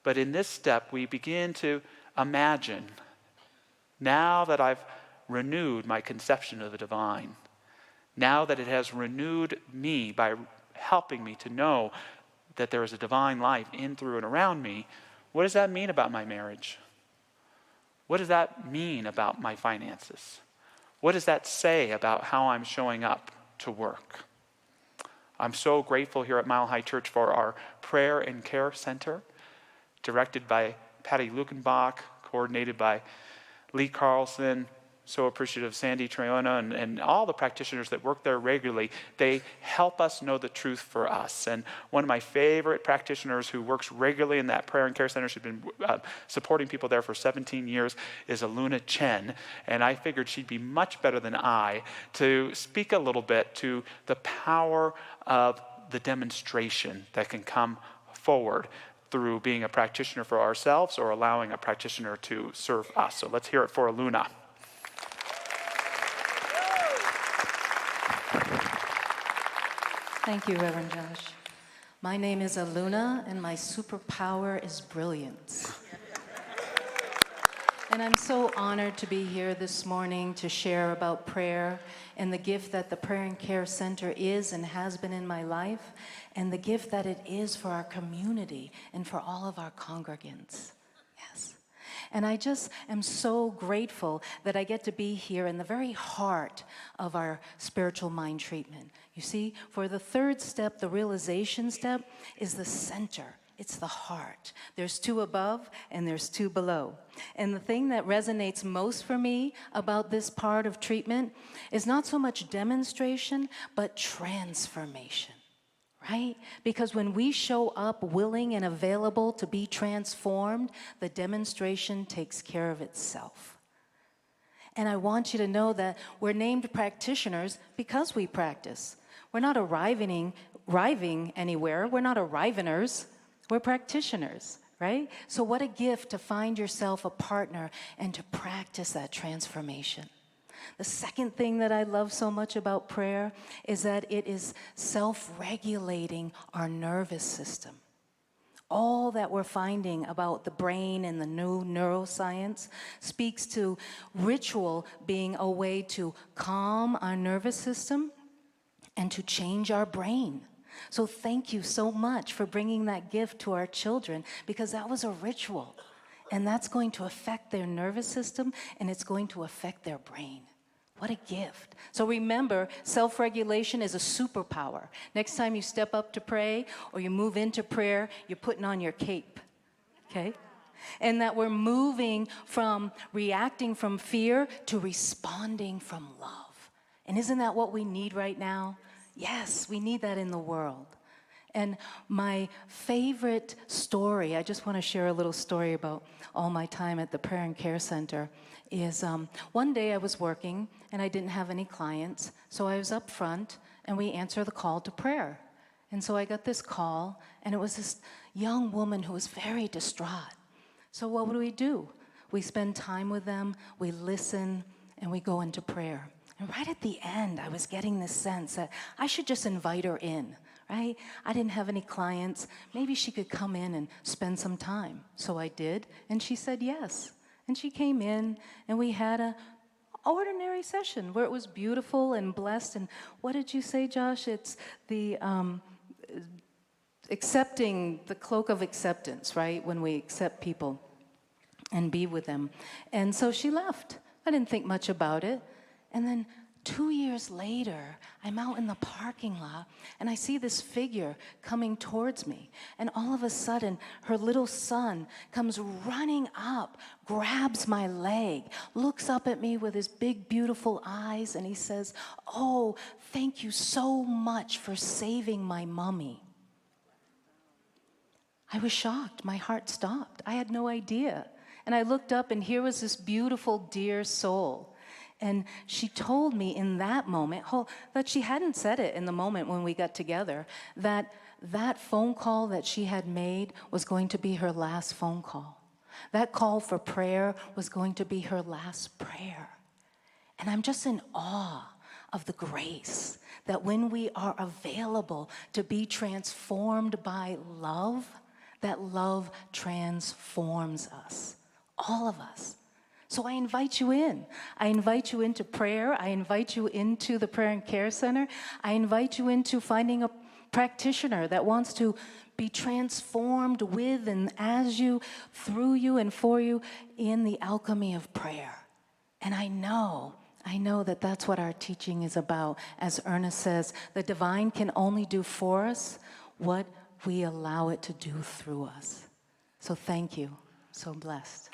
H: But in this step, we begin to imagine, now that I've renewed my conception of the divine, now that it has renewed me by helping me to know that there is a divine life in, through, and around me, what does that mean about my marriage? What does that mean about my finances? What does that say about how I'm showing up to work? I'm so grateful here at Mile High Church for our Prayer and Care Center, directed by Patty Lukenbach, coordinated by Lee Carlson. So appreciative of Sandy Triona and all the practitioners that work there regularly. They help us know the truth for us. And one of my favorite practitioners who works regularly in that prayer and care center, she's been supporting people there for 17 years, is Aluna Chen. And I figured she'd be much better than I to speak a little bit to the power of the demonstration that can come forward through being a practitioner for ourselves or allowing a practitioner to serve us. So let's hear it for Aluna.
E: Thank you, Reverend Josh. My name is Aluna, and my superpower is brilliance. And I'm so honored to be here this morning to share about prayer and the gift that the Prayer and Care Center is and has been in my life, and the gift that it is for our community and for all of our congregants. Yes. And I just am so grateful that I get to be here in the very heart of our spiritual mind treatment. You see, for the third step, the realization step, is the center. It's the heart. There's two above and there's two below. And the thing that resonates most for me about this part of treatment is not so much demonstration, but transformation. Right? Because when we show up willing and available to be transformed, the demonstration takes care of itself. And I want you to know that we're named practitioners because we practice. We're not arriving anywhere. We're not arrivingers. We're practitioners, right? So what a gift to find yourself a partner and to practice that transformation. The second thing that I love so much about prayer is that it is self-regulating our nervous system. All that we're finding about the brain and the new neuroscience speaks to ritual being a way to calm our nervous system and to change our brain. So thank you so much for bringing that gift to our children, because that was a ritual. And that's going to affect their nervous system, and it's going to affect their brain. What a gift. So remember, self-regulation is a superpower. Next time you step up to pray or you move into prayer, you're putting on your cape, okay? And that we're moving from reacting from fear to responding from love. And isn't that what we need right now? Yes, we need that in the world. And my favorite story, I just want to share a little story about all my time at the Prayer and Care Center, is one day I was working and I didn't have any clients, so I was up front and we answered the call to prayer. And so I got this call, and it was this young woman who was very distraught. So what do? We spend time with them, we listen, and we go into prayer. And right at the end, I was getting this sense that I should just invite her in, right? I didn't have any clients. Maybe she could come in and spend some time. So I did, and she said yes. And she came in, and we had an ordinary session where it was beautiful and blessed. And what did you say, Josh? It's the accepting, the cloak of acceptance, right? When we accept people and be with them. And so she left. I didn't think much about it. And then 2 years later, I'm out in the parking lot and I see this figure coming towards me. And all of a sudden, her little son comes running up, grabs my leg, looks up at me with his big, beautiful eyes, and he says, "Oh, thank you so much for saving my mommy." I was shocked. My heart stopped. I had no idea. And I looked up, and here was this beautiful, dear soul. And she told me in that moment, that she hadn't said it in the moment when we got together, that phone call that she had made was going to be her last phone call. That call for prayer was going to be her last prayer. And I'm just in awe of the grace that when we are available to be transformed by love, that love transforms us, all of us. So I invite you in. I invite you into prayer. I invite you into the Prayer and Care Center. I invite you into finding a practitioner that wants to be transformed with and as you, through you, and for you in the alchemy of prayer. And I know that that's what our teaching is about. As Ernest says, the divine can only do for us what we allow it to do through us. So thank you. So blessed.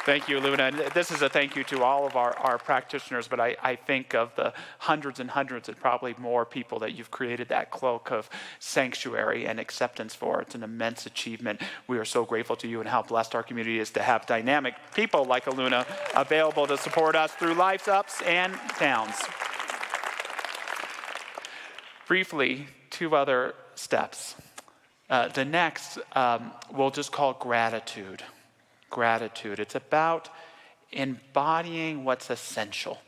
H: Thank you, Luna. And this is a thank you to all of our practitioners, but I think of the hundreds and hundreds and probably more people that you've created that cloak of sanctuary and acceptance for. It's an immense achievement. We are so grateful to you and how blessed our community is to have dynamic people like Luna available to support us through life's ups and downs. Briefly, 2 other steps. The next we'll just call gratitude. Gratitude. It's about embodying what's essential.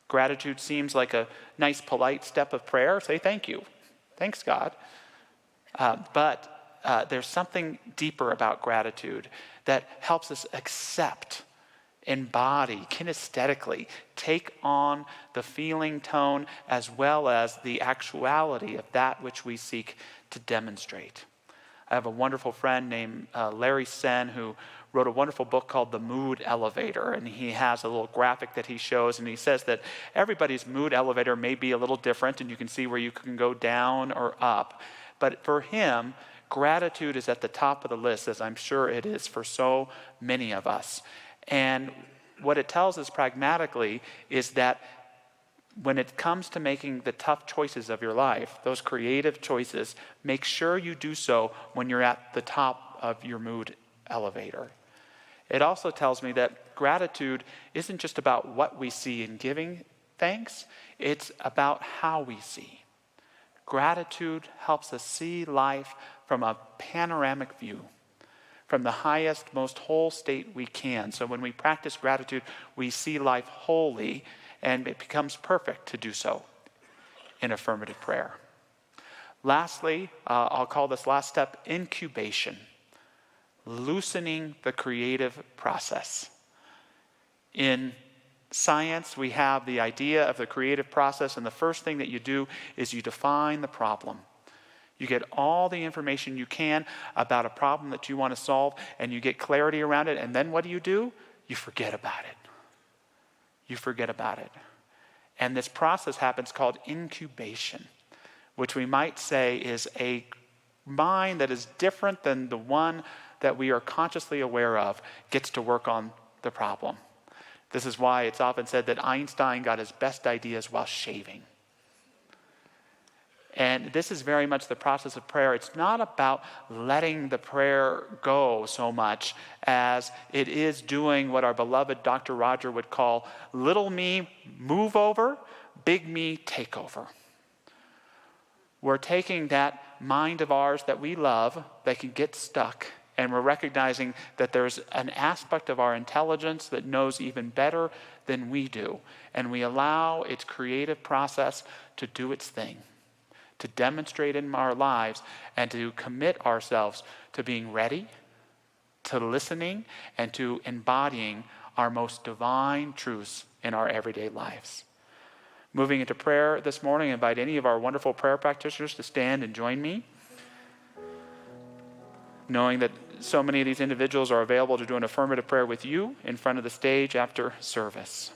H: Gratitude seems like a nice, polite step of prayer. Say thank you. Thanks, God. But there's something deeper about gratitude that helps us accept, embody, kinesthetically, take on the feeling tone as well as the actuality of that which we seek to demonstrate. I have a wonderful friend named Larry Sen who wrote a wonderful book called The Mood Elevator, and he has a little graphic that he shows, and he says that everybody's mood elevator may be a little different, and you can see where you can go down or up. But for him, gratitude is at the top of the list, as I'm sure it is for so many of us. And what it tells us pragmatically is that when it comes to making the tough choices of your life, those creative choices, make sure you do so when you're at the top of your mood elevator. It also tells me that gratitude isn't just about what we see in giving thanks, it's about how we see. Gratitude helps us see life from a panoramic view, from the highest, most whole state we can. So when we practice gratitude, we see life wholly, and it becomes perfect to do so in affirmative prayer. Lastly, I'll call this last step incubation, loosening the creative process. In science, we have the idea of the creative process, and the first thing that you do is you define the problem. You get all the information you can about a problem that you want to solve, and you get clarity around it, and then what do? You forget about it. You forget about it. And this process happens called incubation, which we might say is a mind that is different than the one that we are consciously aware of gets to work on the problem. This is why it's often said that Einstein got his best ideas while shaving. And this is very much the process of prayer. It's not about letting the prayer go so much as it is doing what our beloved Dr. Roger would call little me move over, big me take over. We're taking that mind of ours that we love that can get stuck, and we're recognizing that there's an aspect of our intelligence that knows even better than we do. And we allow its creative process to do its thing, to demonstrate in our lives, and to commit ourselves to being ready, to listening, and to embodying our most divine truths in our everyday lives. Moving into prayer this morning, I invite any of our wonderful prayer practitioners to stand and join me. knowing that so many of these individuals are available to do an affirmative prayer with you in front of the stage after service.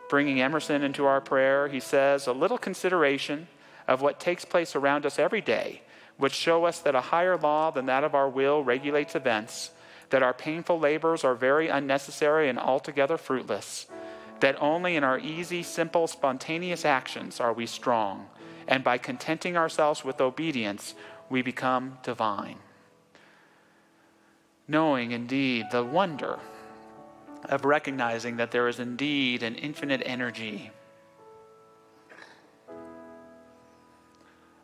H: Bringing Emerson into our prayer, he says, a little consideration of what takes place around us every day would show us that a higher law than that of our will regulates events, that our painful labors are very unnecessary and altogether fruitless, that only in our easy, simple, spontaneous actions are we strong, and by contenting ourselves with obedience, we become divine. Knowing indeed the wonder of recognizing that there is indeed an infinite energy,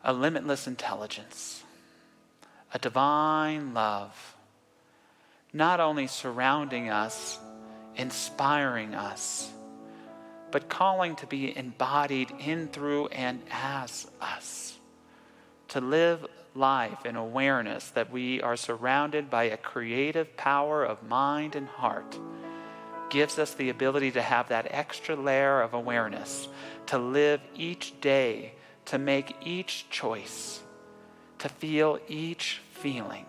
H: a limitless intelligence, a divine love, not only surrounding us, inspiring us, but calling to be embodied in, through, and as us, to live life in awareness that we are surrounded by a creative power of mind and heart, gives us the ability to have that extra layer of awareness, to live each day, to make each choice, to feel each feeling,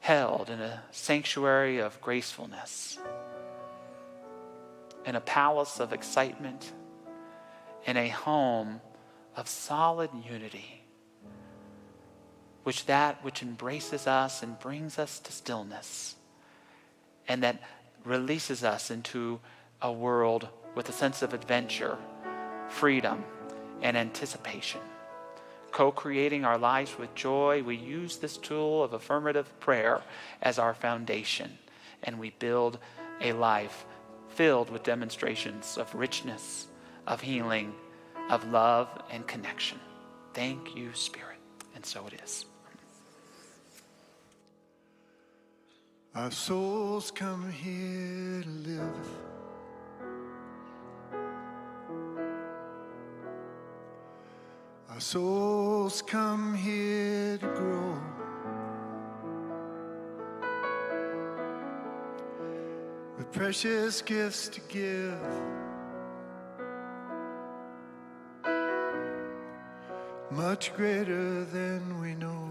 H: held in a sanctuary of gracefulness, in a palace of excitement, in a home of solid unity, which embraces us and brings us to stillness, and that releases us into a world with a sense of adventure, freedom, and anticipation. Co-creating our lives with joy, we use this tool of affirmative prayer as our foundation, and we build a life filled with demonstrations of richness, of healing, of love and connection. Thank you, Spirit. And so it is.
B: Our souls come here to live. Our souls come here to grow. With precious gifts to give. Much greater than we know.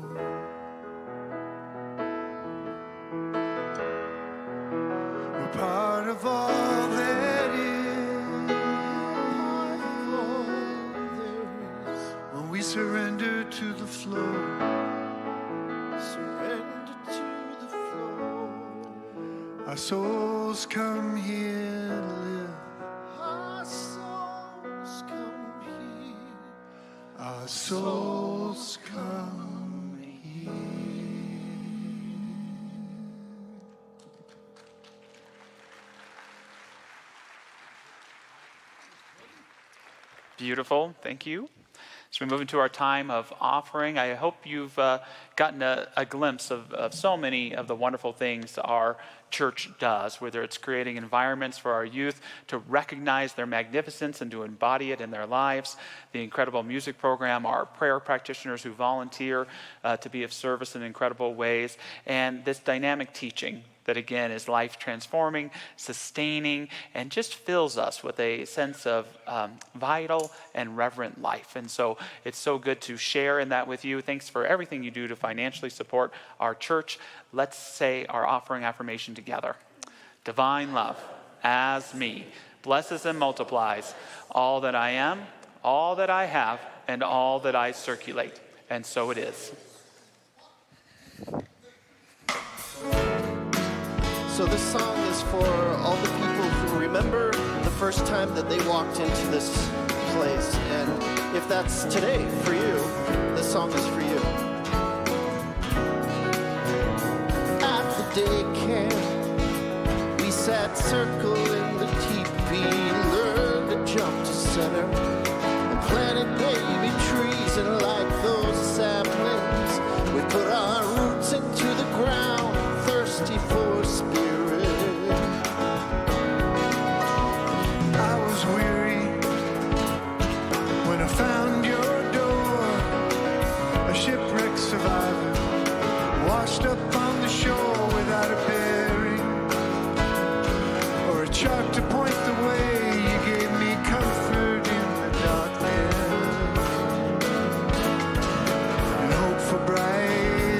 B: We're part of all that is. When we surrender to the flow. Surrender to the flow. Our souls come here to live. Our souls come here. Our souls come here.
H: Beautiful. Thank you. As we move into our time of offering, I hope you've gotten a glimpse of so many of the wonderful things our church does, whether it's creating environments for our youth to recognize their magnificence and to embody it in their lives, the incredible music program, our prayer practitioners who volunteer to be of service in incredible ways, and this dynamic teaching that again is life transforming, sustaining, and just fills us with a sense of vital and reverent life. And so it's so good to share in that with you. Thanks for everything you do to financially support our church. Let's say our offering affirmation together. Divine love, as me, blesses and multiplies all that I am, all that I have, and all that I circulate. And so it is.
C: So this song is for all the people who remember the first time that they walked into this place. And if that's today for you, this song is for you. At the day camp, we sat circling the teepee, learned to jump to center, and planted baby trees. And like those saplings, we put our roots into the ground, thirsty for spirit.
B: I was weary when I found your door, a shipwrecked survivor, washed up on the shore without a bearing or a chalk to point the way. You gave me comfort in the darkness and hope for bright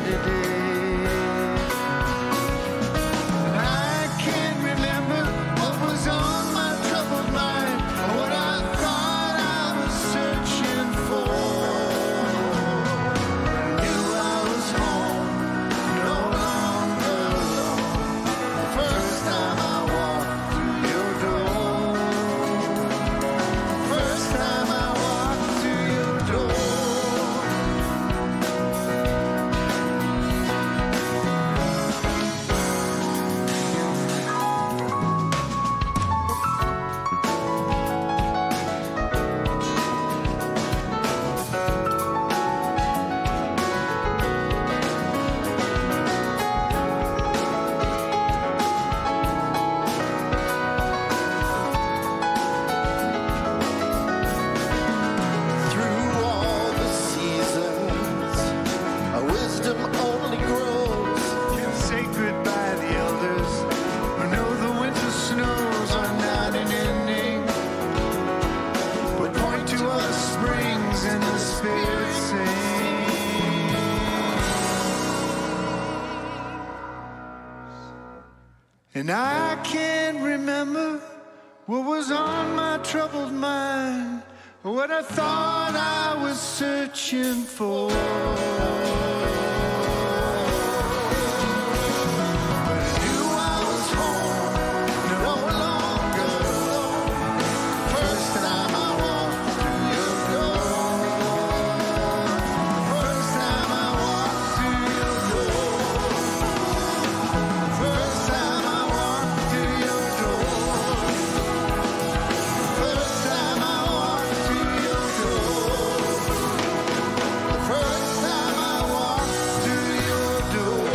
B: And I can't remember what was on my troubled mind, or what I thought I was searching for. But I knew I was home, no longer alone. First time I walked through your door. First time I walked through your door. First time I walked through your door. First time I walked through your door. The first time I walked through your door.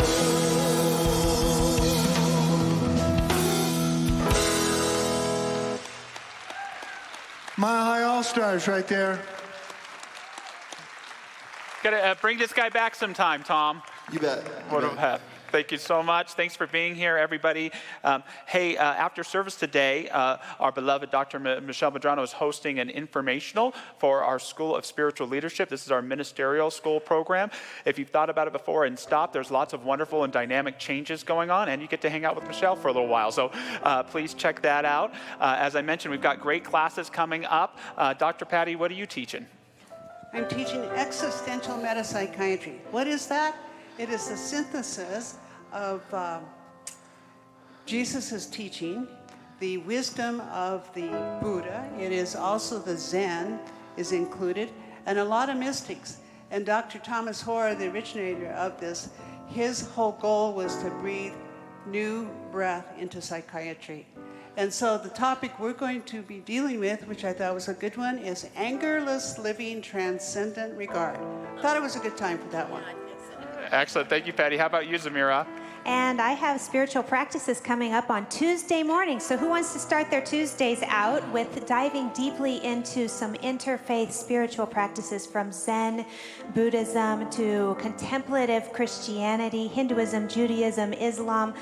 B: Mile High All-Stars right there.
H: Gotta bring this guy back sometime, Tom.
C: You bet.
H: What do I have? Thank you so much. Thanks for being here, everybody. After service today, our beloved Dr. Michelle Medrano is hosting an informational for our School of Spiritual Leadership. This is our ministerial school program. If you've thought about it before and stopped, there's lots of wonderful and dynamic changes going on, and you get to hang out with Michelle for a little while. So please check that out. As I mentioned, we've got great classes coming up. Dr. Patty, what are you teaching?
F: I'm teaching existential metapsychiatry. What is that? It is the synthesis of Jesus' teaching, the wisdom of the Buddha. It is also the Zen is included, and a lot of mystics. And Dr. Thomas Hoare, the originator of this, his whole goal was to breathe new breath into psychiatry. And so the topic we're going to be dealing with, which I thought was a good one, is angerless living, transcendent regard. Thought it was a good time for that one.
H: Excellent. Thank you, Patty. How about you, Zamira?
G: And I have spiritual practices coming up on Tuesday morning. So who wants to start their Tuesdays out with diving deeply into some interfaith spiritual practices, from Zen, Buddhism to contemplative Christianity, Hinduism, Judaism, Islam,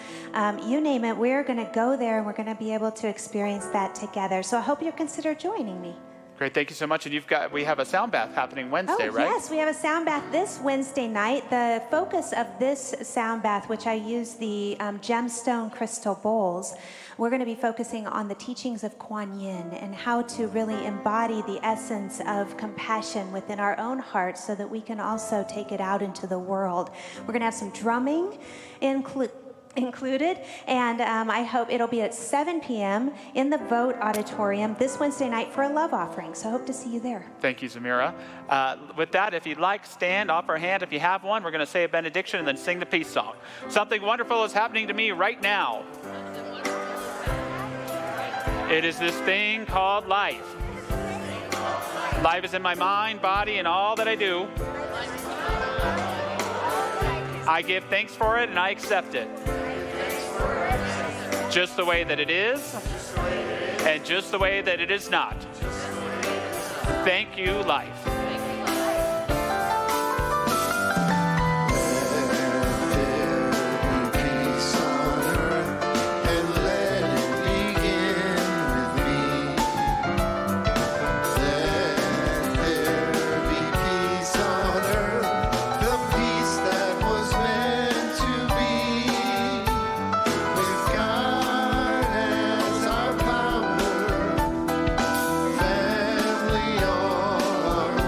G: you name it. We're going to go there and we're going to be able to experience that together. So I hope you'll consider joining me.
H: Great, thank you so much. And we have a sound bath happening Wednesday, right?
G: Yes, we have a sound bath this Wednesday night. The focus of this sound bath, which I use the gemstone crystal bowls, we're going to be focusing on the teachings of Kuan Yin and how to really embody the essence of compassion within our own hearts so that we can also take it out into the world. We're going to have some drumming included, and I hope it'll be at 7 p.m. in the Vote Auditorium this Wednesday night for a love offering. So I hope to see you there.
H: Thank you, Zamira. With that, if you'd like, stand, offer a hand. If you have one, we're going to say a benediction and then sing the peace song. Something wonderful is happening to me right now. It is this thing called life. Life is in my mind, body, and all that I do. I give thanks for it and I accept it. Just the way that it is, and just the way that it is not. Thank you, life.
C: Family all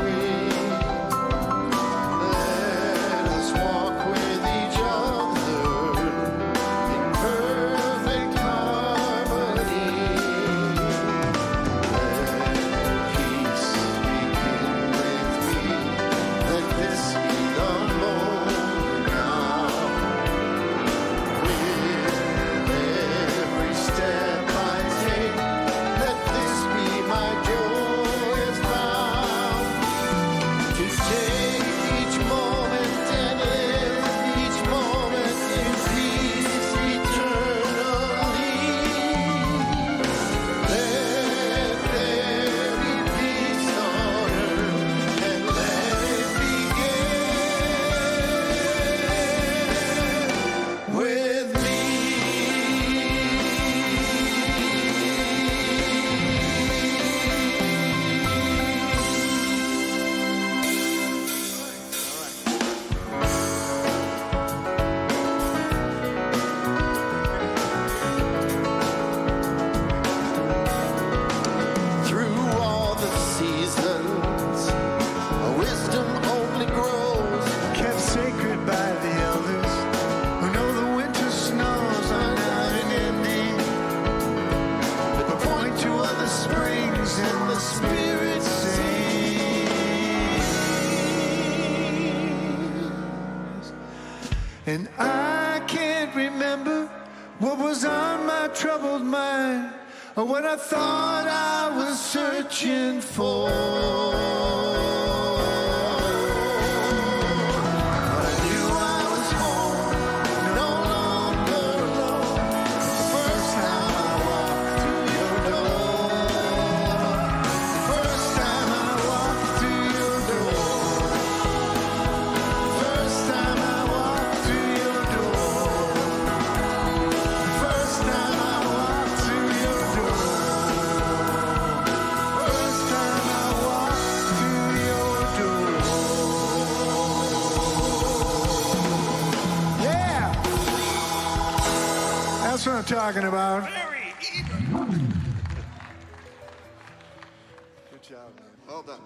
B: And I can't remember what was on my troubled mind or what I thought I was searching for. But I knew I was home, no longer alone. The first time I walked through your door. First time I walked through your door. First time I walked through your door. First time I walked through your door. First time I walked through your door. Yeah! That's what I'm talking about. Good job, man. Well done.